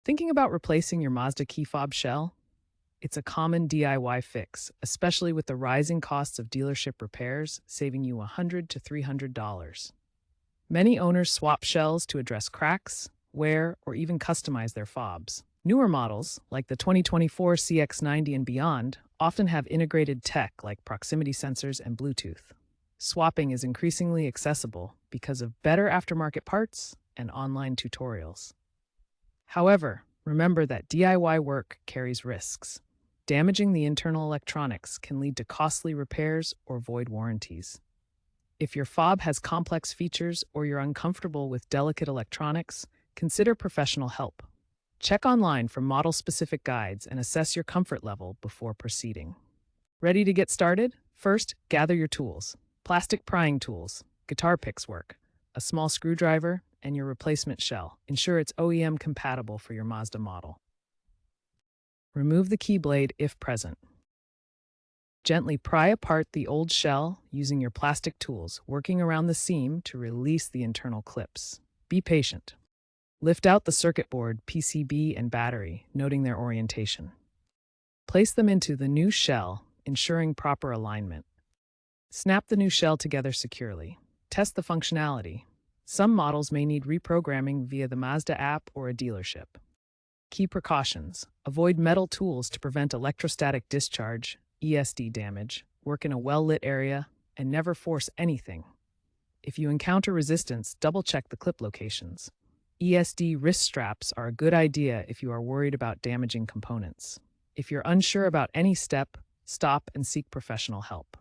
Thinking about replacing your Mazda key fob shell? It's a common DIY fix, especially with the rising costs of dealership repairs, saving you $100 to $300. Many owners swap shells to address cracks, wear, or even customize their fobs. Newer models, like the 2024 CX90 and beyond, often have integrated tech like proximity sensors and Bluetooth. Swapping is increasingly accessible because of better aftermarket parts and online tutorials. However, remember that DIY work carries risks. Damaging the internal electronics can lead to costly repairs or void warranties. If your fob has complex features or you're uncomfortable with delicate electronics, consider professional help. Check online for model-specific guides and assess your comfort level before proceeding. Ready to get started? First, gather your tools. Plastic prying tools, guitar picks work, a small screwdriver, and your replacement shell. Ensure it's OEM compatible for your Mazda model. Remove the key blade if present. Gently pry apart the old shell using your plastic tools, working around the seam to release the internal clips. Be patient. Lift out the circuit board, PCB, and battery, noting their orientation. Place them into the new shell, ensuring proper alignment. Snap the new shell together securely. Test the functionality. Some models may need reprogramming via the Mazda app or a dealership. Key precautions. Avoid metal tools to prevent electrostatic discharge, ESD damage, work in a well-lit area, and never force anything. If you encounter resistance, double-check the clip locations. ESD wrist straps are a good idea if you are worried about damaging components. If you're unsure about any step, stop and seek professional help.